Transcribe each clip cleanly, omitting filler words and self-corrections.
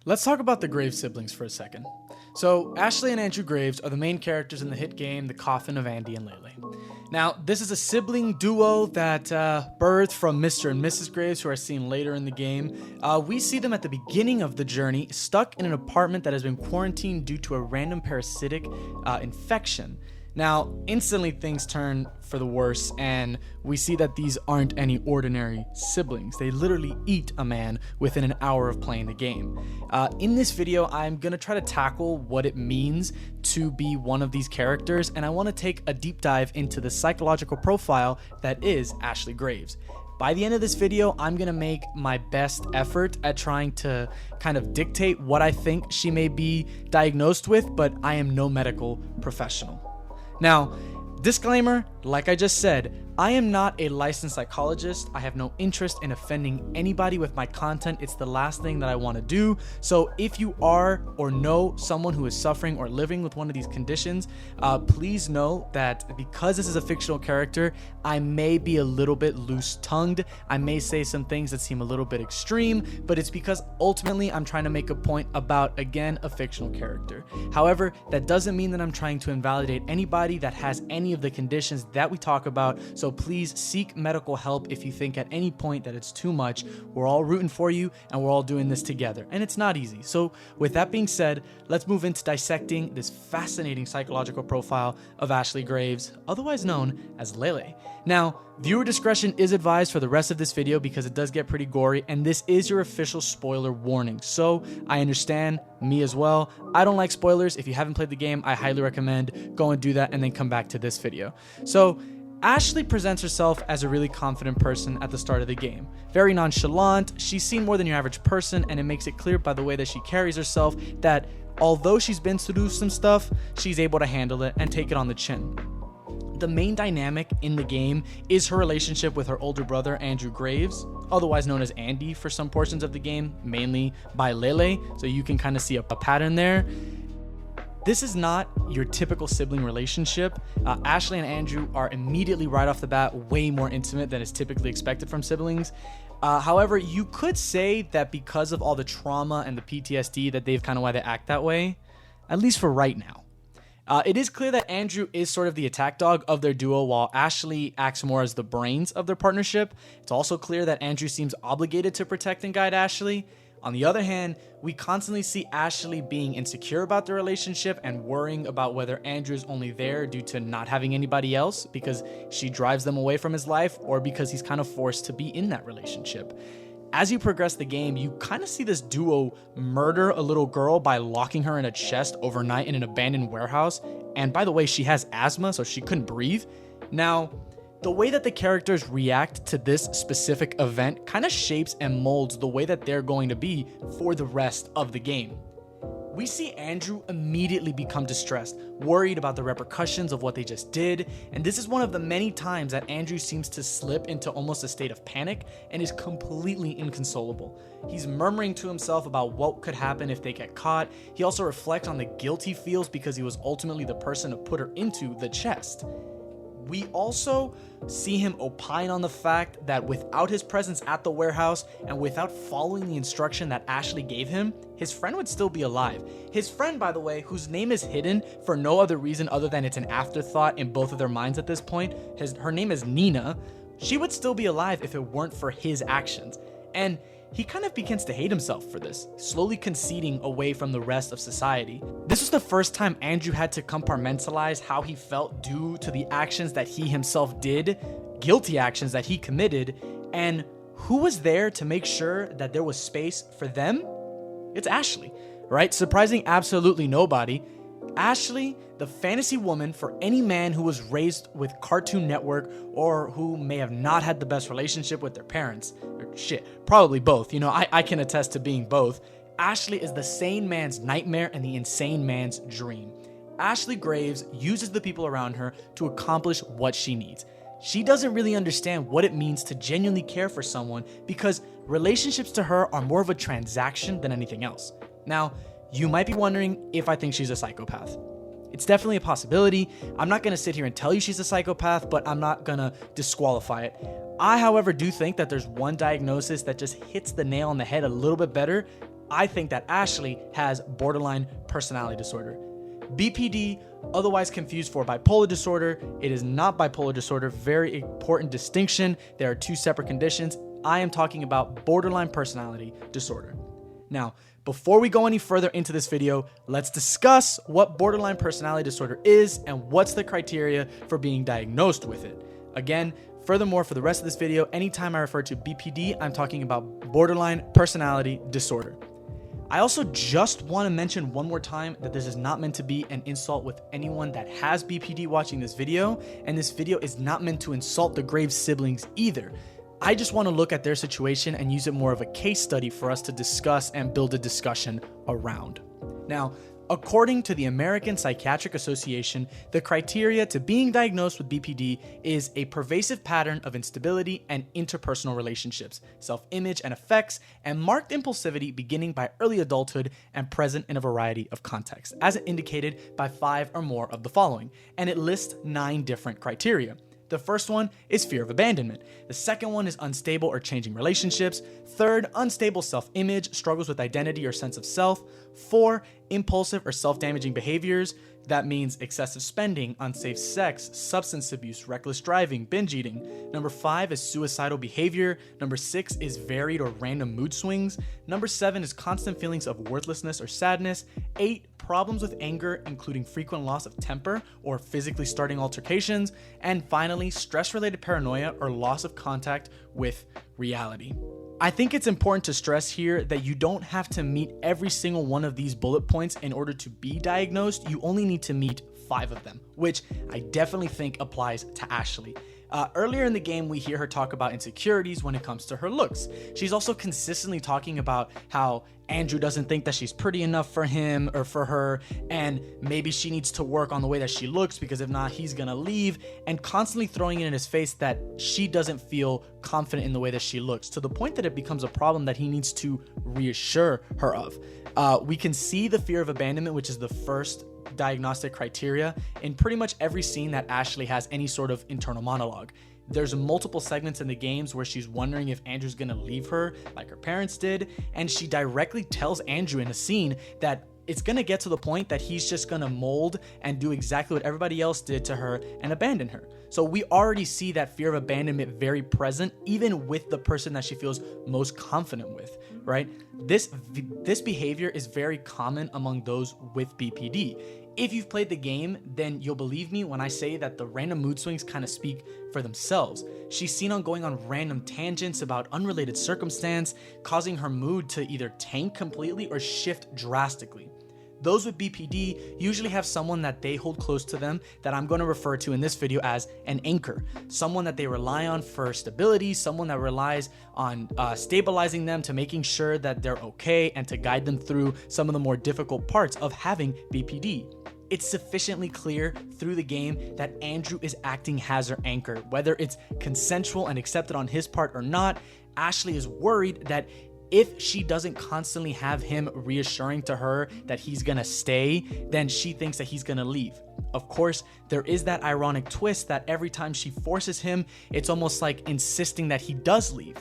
Let's talk about the Graves siblings for a second. So, Ashley and Andrew Graves are the main characters in the hit game The Coffin of Andy and Lele. Now, this is a sibling duo that birthed from Mr. and Mrs. Graves, who are seen later in the game. We see them at the beginning of the journey, stuck in an apartment that has been quarantined due to a random parasitic infection. Now, instantly things turn for the worse, and we see that these aren't any ordinary siblings. They literally eat a man within an hour of playing the game. In this video, I'm going to try to tackle what it means to be one of these characters, and I want to take a deep dive into the psychological profile that is Ashley Graves. By the end of this video, I'm going to make my best effort at trying to kind of dictate what I think she may be diagnosed with, but I am no medical professional. Now, disclaimer, like I just said, I am not a licensed psychologist. I have no interest in offending anybody with my content. It's the last thing that I want to do. So if you are or know someone who is suffering or living with one of these conditions, please know that because this is a fictional character, I may be a little bit loose-tongued. I may say some things that seem a little bit extreme, but it's because ultimately I'm trying to make a point about, again, a fictional character. However, that doesn't mean that I'm trying to invalidate anybody that has any of the conditions that we talk about. So please seek medical help if you think at any point that it's too much. We're all rooting for you and we're all doing this together, and it's not easy. So with that being said, let's move into dissecting this fascinating psychological profile of Ashley Graves, otherwise known as Lele. Now, viewer discretion is advised for the rest of this video because it does get pretty gory, and this is your official spoiler warning. So I understand, me as well. I don't like spoilers. If you haven't played the game, I highly recommend go and do that and then come back to this video. So Ashley presents herself as a really confident person at the start of the game. Very nonchalant, she's seen more than your average person, and it makes it clear by the way that she carries herself that although she's been through some stuff, she's able to handle it and take it on the chin. The main dynamic in the game is her relationship with her older brother, Andrew Graves, otherwise known as Andy for some portions of the game, mainly by Lele, so you can kind of see a pattern there. This is not your typical sibling relationship. Ashley and Andrew are immediately right off the bat way more intimate than is typically expected from siblings. However, you could say that because of all the trauma and the PTSD that they've kind of why they act that way, at least for right now. It is clear that Andrew is sort of the attack dog of their duo, while Ashley acts more as the brains of their partnership. It's also clear that Andrew seems obligated to protect and guide Ashley. On the other hand, we constantly see Ashley being insecure about the relationship and worrying about whether Andrew is only there due to not having anybody else because she drives them away from his life, or because he's kind of forced to be in that relationship. As you progress the game, you kind of see this duo murder a little girl by locking her in a chest overnight in an abandoned warehouse. And by the way, she has asthma, so she couldn't breathe. Now, the way that the characters react to this specific event kind of shapes and molds the way that they're going to be for the rest of the game. We see Andrew immediately become distressed, worried about the repercussions of what they just did, and this is one of the many times that Andrew seems to slip into almost a state of panic and is completely inconsolable. He's murmuring to himself about what could happen if they get caught. He also reflects on the guilt he feels because he was ultimately the person to put her into the chest. We also see him opine on the fact that without his presence at the warehouse and without following the instruction that Ashley gave him, his friend would still be alive. His friend, by the way, whose name is hidden for no other reason other than it's an afterthought in both of their minds at this point, her name is Nina. She would still be alive if it weren't for his actions. And he kind of begins to hate himself for this, slowly conceding away from the rest of society. This was the first time Andrew had to compartmentalize how he felt due to the actions that he himself did, guilty actions that he committed, and who was there to make sure that there was space for them? It's Ashley, right? Surprising absolutely nobody. Ashley, the fantasy woman for any man who was raised with Cartoon Network or who may have not had the best relationship with their parents. Or shit, probably both. You know, I can attest to being both. Ashley is the sane man's nightmare and the insane man's dream. Ashley Graves uses the people around her to accomplish what she needs. She doesn't really understand what it means to genuinely care for someone because relationships to her are more of a transaction than anything else. Now, you might be wondering if I think she's a psychopath. It's definitely a possibility. I'm not going to sit here and tell you she's a psychopath, but I'm not going to disqualify it. I, however, do think that there's one diagnosis that just hits the nail on the head a little bit better, I think that Ashley has borderline personality disorder. BPD, otherwise confused for bipolar disorder, it is not bipolar disorder. Very important distinction. There are two separate conditions. I am talking about borderline personality disorder. Now, before we go any further into this video, let's discuss what borderline personality disorder is and what's the criteria for being diagnosed with it. Again, furthermore, for the rest of this video, anytime I refer to BPD, I'm talking about borderline personality disorder. I also just want to mention one more time that this is not meant to be an insult with anyone that has BPD watching this video, and this video is not meant to insult the Graves siblings either. I just want to look at their situation and use it more of a case study for us to discuss and build a discussion around. Now, according to the American Psychiatric Association, the criteria to being diagnosed with BPD is a pervasive pattern of instability and interpersonal relationships, self-image and effects, and marked impulsivity beginning by early adulthood and present in a variety of contexts, as indicated by 5 or more of the following, and it lists 9 different criteria. The first one is fear of abandonment. The second one is unstable or changing relationships. Third, unstable self-image, struggles with identity or sense of self. 4, impulsive or self-damaging behaviors. That means excessive spending, unsafe sex, substance abuse, reckless driving, binge eating. Number 5 is suicidal behavior. Number 6 is varied or random mood swings. Number 7 is constant feelings of worthlessness or sadness. 8, problems with anger, including frequent loss of temper or physically starting altercations. And finally, stress-related paranoia or loss of contact with reality. I think it's important to stress here that you don't have to meet every single one of these bullet points in order to be diagnosed. You only need to meet 5 of them, which I definitely think applies to Ashley. Earlier in the game, we hear her talk about insecurities when it comes to her looks. She's also consistently talking about how Andrew doesn't think that she's pretty enough for him or for her, and maybe she needs to work on the way that she looks because if not, he's gonna leave, and constantly throwing it in his face that she doesn't feel confident in the way that she looks, to the point that it becomes a problem that he needs to reassure her of. We can see the fear of abandonment, which is the first diagnostic criteria, in pretty much every scene that Ashley has any sort of internal monologue. There's multiple segments in the games where she's wondering if Andrew's gonna leave her like her parents did, and she directly tells Andrew in a scene that it's gonna get to the point that he's just gonna mold and do exactly what everybody else did to her and abandon her. So we already see that fear of abandonment very present, even with the person that she feels most confident with, right? This behavior is very common among those with BPD. If you've played the game, then you'll believe me when I say that the random mood swings kind of speak for themselves. She's seen on going on random tangents about unrelated circumstance, causing her mood to either tank completely or shift drastically. Those with BPD usually have someone that they hold close to them that I'm going to refer to in this video as an anchor, someone that they rely on for stability, someone that relies on stabilizing them to making sure that they're okay and to guide them through some of the more difficult parts of having BPD. It's sufficiently clear through the game that Andrew is acting as her anchor. Whether it's consensual and accepted on his part or not, Ashley is worried that if she doesn't constantly have him reassuring to her that he's gonna stay, then she thinks that he's gonna leave. Of course, there is that ironic twist that every time she forces him, it's almost like insisting that he does leave.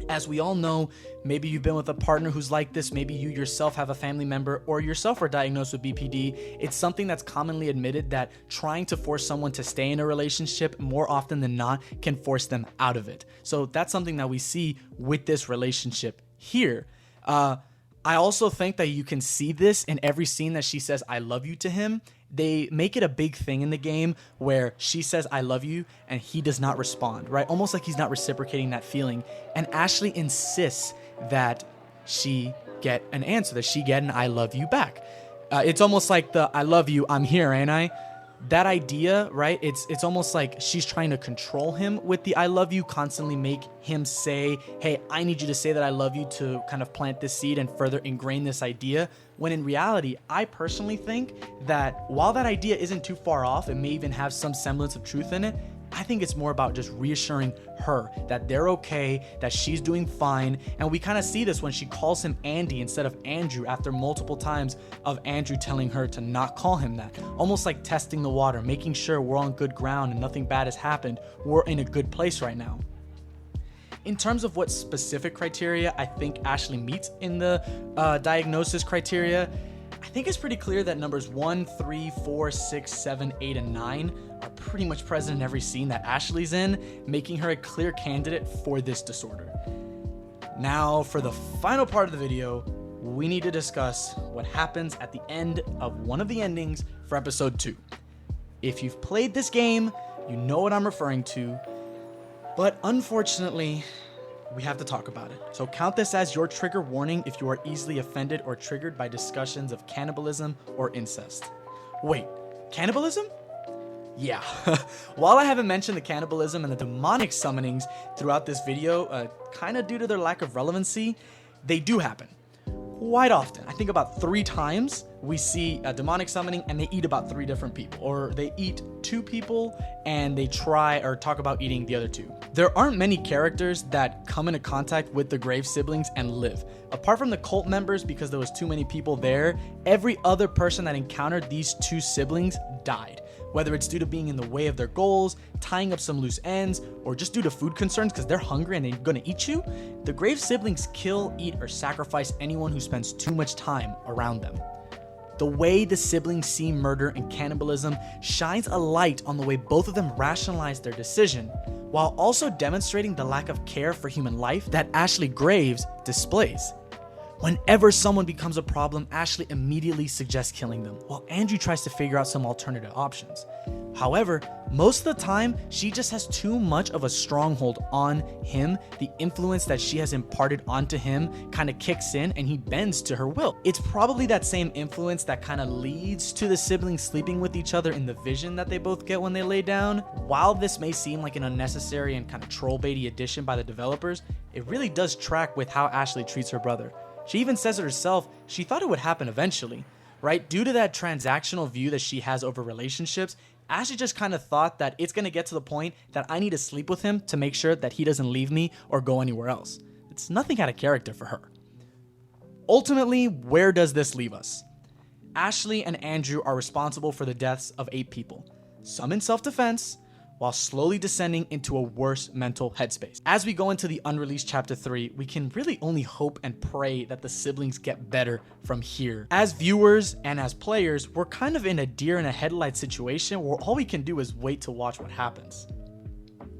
As we all know, maybe you've been with a partner who's like this, maybe you yourself have a family member or yourself are diagnosed with BPD. It's something that's commonly admitted that trying to force someone to stay in a relationship more often than not can force them out of it. So that's something that we see with this relationship here. I also think that you can see this in every scene that she says I love you to him. They make it a big thing in the game where she says I love you and he does not respond, right? Almost like he's not reciprocating that feeling. And Ashley insists that she get an answer, that she get an I love you back. It's almost like the I love you, I'm here, ain't I? That idea, right? It's almost like she's trying to control him with the I love you, constantly make him say, hey, I need you to say that I love you to kind of plant this seed and further ingrain this idea. When in reality, I personally think that while that idea isn't too far off, it may even have some semblance of truth in it, I think it's more about just reassuring her that they're okay, that she's doing fine. And we kind of see this when she calls him Andy instead of Andrew after multiple times of Andrew telling her to not call him that. Almost like testing the water, making sure we're on good ground and nothing bad has happened. We're in a good place right now. In terms of what specific criteria I think Ashley meets in the diagnosis criteria, I think it's pretty clear that numbers 1, 3, 4, 6, 7, 8, and 9 are pretty much present in every scene that Ashley's in, making her a clear candidate for this disorder. Now, for the final part of the video, we need to discuss what happens at the end of one of the endings for episode 2. If you've played this game, you know what I'm referring to, but unfortunately, we have to talk about it. So count this as your trigger warning if you are easily offended or triggered by discussions of cannibalism or incest. Wait, cannibalism? Yeah. While I haven't mentioned the cannibalism and the demonic summonings throughout this video, kind of due to their lack of relevancy, they do happen. Quite often. I think about 3 times we see a demonic summoning and they eat about 3 different people, or they eat 2 people and they try or talk about eating the other 2. There aren't many characters that come into contact with the Grave siblings and live. Apart from the cult members, because there was too many people there, every other person that encountered these 2 siblings died. Whether it's due to being in the way of their goals, tying up some loose ends, or just due to food concerns because they're hungry and they're gonna eat you, the Grave siblings kill, eat, or sacrifice anyone who spends too much time around them. The way the siblings see murder and cannibalism shines a light on the way both of them rationalize their decision, while also demonstrating the lack of care for human life that Ashley Graves displays. Whenever someone becomes a problem, Ashley immediately suggests killing them, while Andrew tries to figure out some alternative options. However, most of the time, she just has too much of a stronghold on him. The influence that she has imparted onto him kind of kicks in and he bends to her will. It's probably that same influence that kind of leads to the siblings sleeping with each other in the vision that they both get when they lay down. While this may seem like an unnecessary and kind of troll-baity addition by the developers, it really does track with how Ashley treats her brother. She even says it herself, she thought it would happen eventually, right? Due to that transactional view that she has over relationships, Ashley just kind of thought that it's going to get to the point that I need to sleep with him to make sure that he doesn't leave me or go anywhere else. It's nothing out of character for her. Ultimately, where does this leave us? Ashley and Andrew are responsible for the deaths of 8 people, some in self-defense, while slowly descending into a worse mental headspace. As we go into the unreleased chapter 3, we can really only hope and pray that the siblings get better from here. As viewers and as players, we're kind of in a deer in a headlight situation where all we can do is wait to watch what happens.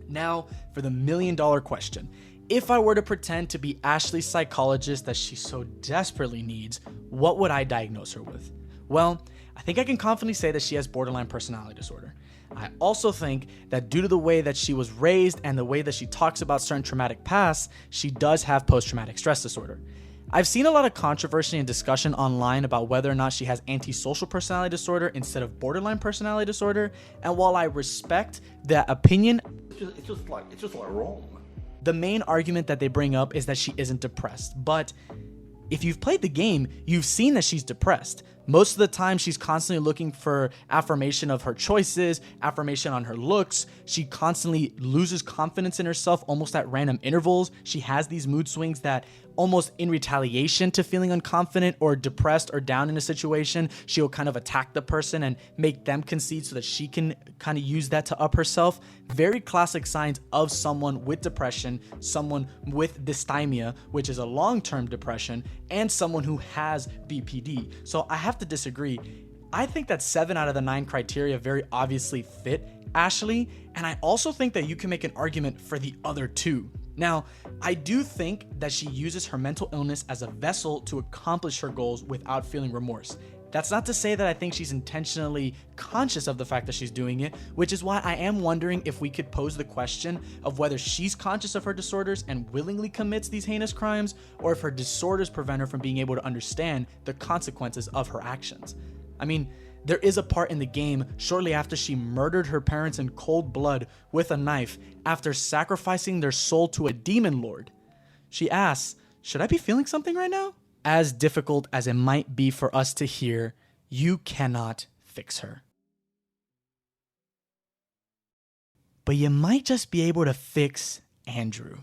Now, for the $1 million question. If I were to pretend to be Ashley's psychologist that she so desperately needs, what would I diagnose her with? Well, I think I can confidently say that she has borderline personality disorder. I also think that due to the way that she was raised and the way that she talks about certain traumatic pasts, she does have post-traumatic stress disorder. I've seen a lot of controversy and discussion online about whether or not she has antisocial personality disorder instead of borderline personality disorder, and while I respect that opinion, it's just like wrong. The main argument that they bring up is that she isn't depressed, but if you've played the game, you've seen that she's depressed. Most of the time, she's constantly looking for affirmation of her choices, affirmation on her looks. She constantly loses confidence in herself almost at random intervals. She has these mood swings that almost in retaliation to feeling unconfident or depressed or down in a situation, she'll kind of attack the person and make them concede so that she can kind of use that to up herself. Very classic signs of someone with depression, someone with dysthymia, which is a long-term depression, and someone who has BPD. So I have to disagree. I think that 7 out of the 9 criteria very obviously fit Ashley, and I also think that you can make an argument for the other 2. Now, I do think that she uses her mental illness as a vessel to accomplish her goals without feeling remorse. That's not to say that I think she's intentionally conscious of the fact that she's doing it, which is why I am wondering if we could pose the question of whether she's conscious of her disorders and willingly commits these heinous crimes, or if her disorders prevent her from being able to understand the consequences of her actions. I mean, there is a part in the game shortly after she murdered her parents in cold blood with a knife after sacrificing their soul to a demon lord. She asks, "Should I be feeling something right now?" As difficult as it might be for us to hear, you cannot fix her. But you might just be able to fix Andrew.